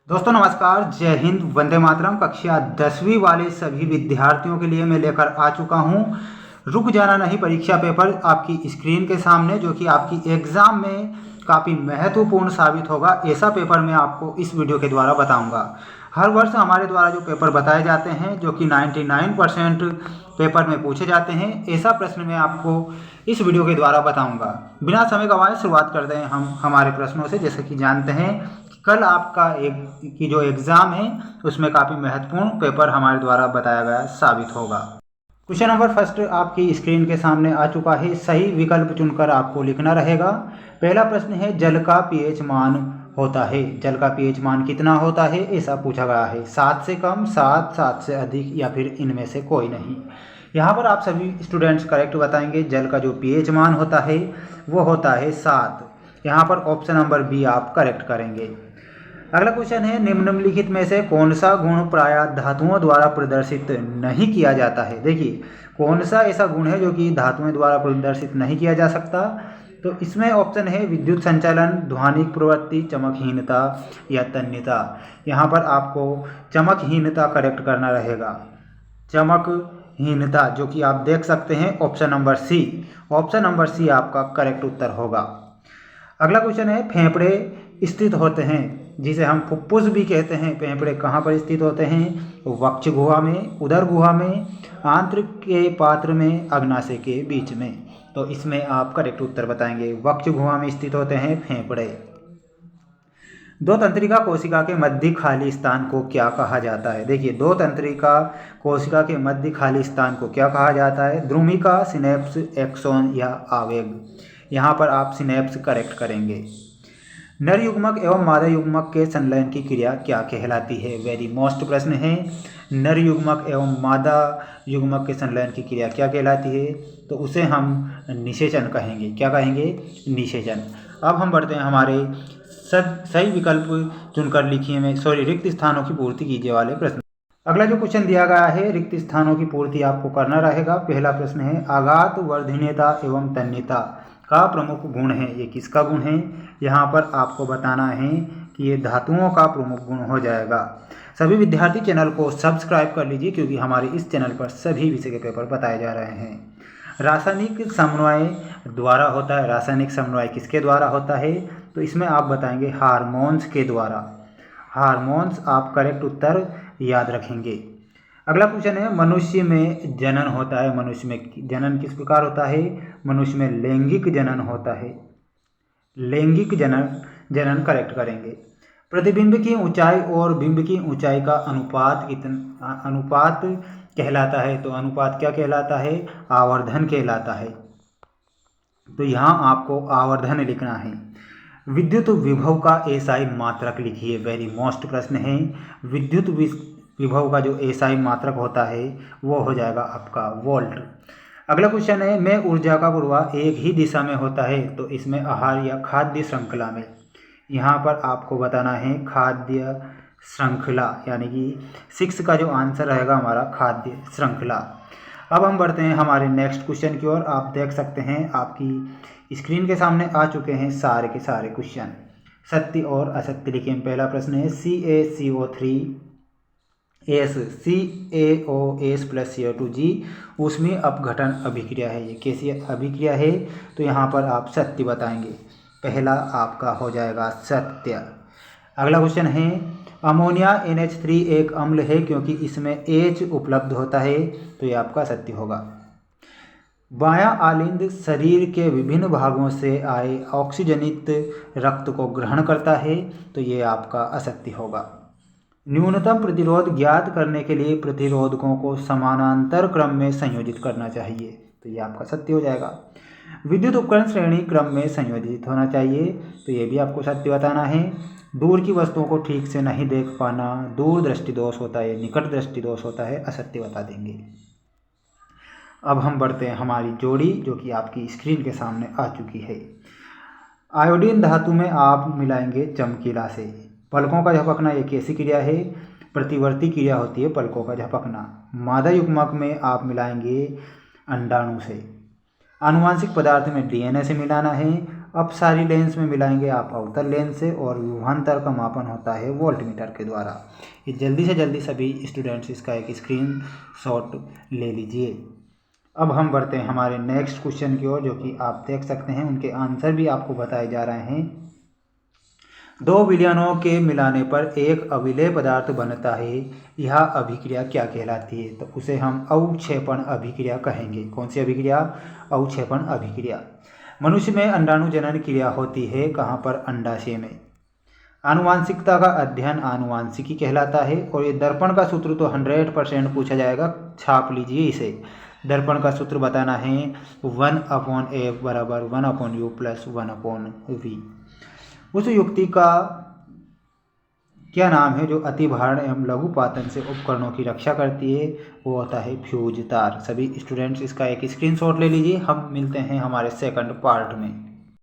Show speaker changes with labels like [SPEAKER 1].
[SPEAKER 1] दोस्तों नमस्कार, जय हिंद, वंदे मातरम। कक्षा 10वीं वाले सभी विद्यार्थियों के लिए मैं लेकर आ चुका हूं रुक जाना नहीं परीक्षा पेपर आपकी स्क्रीन के सामने, जो कि आपकी एग्ज़ाम में काफ़ी महत्वपूर्ण साबित होगा। ऐसा पेपर मैं आपको इस वीडियो के द्वारा बताऊंगा। हर वर्ष हमारे द्वारा जो पेपर बताए जाते हैं, जो कि 99% पेपर में पूछे जाते हैं, ऐसा प्रश्न मैं आपको इस वीडियो के द्वारा बताऊंगा। बिना समय गंवाए शुरुआत करते हैं हम हमारे प्रश्नों से। जैसे कि जानते हैं कि कल आपका जो एग्ज़ाम है उसमें काफ़ी महत्वपूर्ण पेपर हमारे द्वारा बताया गया साबित होगा। क्वेश्चन नंबर फर्स्ट आपकी स्क्रीन के सामने आ चुका है। सही विकल्प चुनकर आपको लिखना रहेगा। पहला प्रश्न है, जल का पीएच मान होता है। जल का पीएच मान कितना होता है, ऐसा पूछा गया है। 7 से कम, 7, 7 से अधिक, या फिर इनमें से कोई नहीं। यहाँ पर आप सभी स्टूडेंट्स करेक्ट बताएंगे। जल का जो पीएच मान होता है वो होता है 7। यहाँ पर ऑप्शन नंबर बी आप करेक्ट करेंगे। अगला क्वेश्चन है, निम्नलिखित में से कौन सा गुण प्रायः धातुओं द्वारा प्रदर्शित नहीं किया जाता है। देखिए, कौन सा ऐसा गुण है जो कि धातुओं द्वारा प्रदर्शित नहीं किया जा सकता। तो इसमें ऑप्शन है विद्युत संचालन, ध्वनिक प्रवृत्ति, चमकहीनता या तन्यता। यहाँ पर आपको चमकहीनता करेक्ट करना रहेगा। चमकहीनता, जो कि आप देख सकते हैं option number C. Option number C आपका करेक्ट उत्तर होगा। अगला क्वेश्चन है, फेफड़े स्थित होते हैं, जिसे हम फुफ्फुस भी कहते हैं। फेफड़े कहाँ पर स्थित होते हैं? वक्ष गुहा में, उदर गुहा में, आंत्र के पात्र में, अग्नाशय के बीच में। तो इसमें आप करेक्ट उत्तर बताएंगे। वक्ष गुहा में स्थित होते हैं फेफड़े। दो तंत्रिका कोशिका के मध्य खाली स्थान को क्या कहा जाता है? देखिए, दो तंत्रिका कोशिका के मध्य खाली स्थान को क्या कहा जाता है? द्रुमिका, सिनेप्स, एक्सोन या आवेग। यहाँ पर आप सिनेप्स करेक्ट करेंगे। नर युग्मक एवं मादा युग्मक के संलयन की क्रिया क्या कहलाती है? वेरी मोस्ट प्रश्न है। नर युग्मक एवं मादा युग्मक के संलयन की क्रिया क्या कहलाती है? तो उसे हम निषेचन कहेंगे। क्या कहेंगे? निषेचन। अब हम बढ़ते हैं हमारे सही विकल्प चुनकर लिखिए में रिक्त स्थानों की पूर्ति कीजिए वाले प्रश्न। अगला जो क्वेश्चन दिया गया है, रिक्त स्थानों की पूर्ति आपको करना रहेगा। पहला प्रश्न है, आघात वर्धनीयता एवं तन्यता का प्रमुख गुण है। ये किसका गुण है? यहाँ पर आपको बताना है कि ये धातुओं का प्रमुख गुण हो जाएगा। सभी विद्यार्थी चैनल को सब्सक्राइब कर लीजिए, क्योंकि हमारे इस चैनल पर सभी विषय के पेपर बताए जा रहे हैं। रासायनिक समन्वय द्वारा होता है। रासायनिक समन्वय किसके द्वारा होता है? तो इसमें आप बताएंगे हार्मोन्स के द्वारा। हार्मोन्स आप करेक्ट उत्तर याद रखेंगे। अगला क्वेश्चन है, मनुष्य में जनन होता है। मनुष्य में जनन किस प्रकार होता है? मनुष्य में लैंगिक जनन होता है। लैंगिक जनन करेक्ट करेंगे। प्रतिबिंब की ऊंचाई और बिंब की ऊंचाई का अनुपात कहलाता है। तो अनुपात क्या कहलाता है? आवर्धन कहलाता है। तो यहाँ आपको आवर्धन लिखना है। विद्युत विभव का एसआई मात्रक लिखिए। वेरी मोस्ट प्रश्न है। विद्युत विभव का जो एसआई मात्रक होता है वो हो जाएगा आपका वोल्ट। अगला क्वेश्चन है, में ऊर्जा का प्रवाह एक ही दिशा में होता है। तो इसमें आहार या खाद्य श्रृंखला में। यहाँ पर आपको बताना है खाद्य श्रृंखला, यानी कि 6 का जो आंसर रहेगा हमारा खाद्य श्रृंखला। अब हम बढ़ते हैं हमारे नेक्स्ट क्वेश्चन की ओर। आप देख सकते हैं आपकी स्क्रीन के सामने आ चुके हैं सारे के सारे क्वेश्चन। सत्य और असत्य लिखिए। पहला प्रश्न है, CaCO3 प्लस CO2G उसमें अपघटन अभिक्रिया है। ये कैसी अभिक्रिया है? तो यहाँ पर आप सत्य बताएंगे। पहला आपका हो जाएगा सत्य। अगला क्वेश्चन है, अमोनिया NH3 एक अम्ल है क्योंकि इसमें H उपलब्ध होता है। तो ये आपका सत्य होगा। बायां आलिंद शरीर के विभिन्न भागों से आए ऑक्सीजनित रक्त को ग्रहण करता है। तो ये आपका असत्य होगा। न्यूनतम प्रतिरोध ज्ञात करने के लिए प्रतिरोधकों को समानांतर क्रम में संयोजित करना चाहिए। तो ये आपका सत्य हो जाएगा। विद्युत उपकरण श्रेणी क्रम में संयोजित होना चाहिए। तो ये भी आपको सत्य बताना है। दूर की वस्तुओं को ठीक से नहीं देख पाना दूर दृष्टि दोष होता है, निकट दृष्टि दोष होता है, असत्य बता देंगे। अब हम बढ़ते हैं हमारी जोड़ी, जो कि आपकी स्क्रीन के सामने आ चुकी है। आयोडीन धातु में आप मिलाएंगे चमकीला से। पलकों का झपकना एक ऐसी क्रिया है, प्रतिवर्ती क्रिया होती है पलकों का झपकना। मादा युग्मक में आप मिलाएंगे अंडाणु से। आनुवांशिक पदार्थ में DNA से मिलाना है। अपसारी लेंस में मिलाएंगे आप अवतल लेंस से, और विभवांतर का मापन होता है वोल्टमीटर के द्वारा। ये जल्दी से जल्दी सभी स्टूडेंट्स इसका एक स्क्रीनशॉट ले लीजिए। अब हम बढ़ते हैं हमारे नेक्स्ट क्वेश्चन की ओर, जो कि आप देख सकते हैं उनके आंसर भी आपको बताए जा रहे हैं। दो विलयनों के मिलाने पर एक अविलेय पदार्थ बनता है, यह अभिक्रिया क्या कहलाती है? तो उसे हम अवक्षेपण अभिक्रिया कहेंगे। कौन सी अभिक्रिया? अवक्षेपण अभिक्रिया। मनुष्य में अंडाणु जनन क्रिया होती है कहाँ पर? अंडाशय में। आनुवांशिकता का अध्ययन आनुवांशिकी कहलाता है। और ये दर्पण का सूत्र तो 100% पूछा जाएगा, छाप लीजिए इसे। दर्पण का सूत्र बताना है 1/F बराबर 1/U प्लस 1/V। उस युक्ति का क्या नाम है जो अति भारण एवं लघु पातन से उपकरणों की रक्षा करती है? वो होता है फ्यूज तार। सभी स्टूडेंट्स इसका एक स्क्रीनशॉट ले लीजिए। हम मिलते हैं हमारे सेकंड पार्ट में।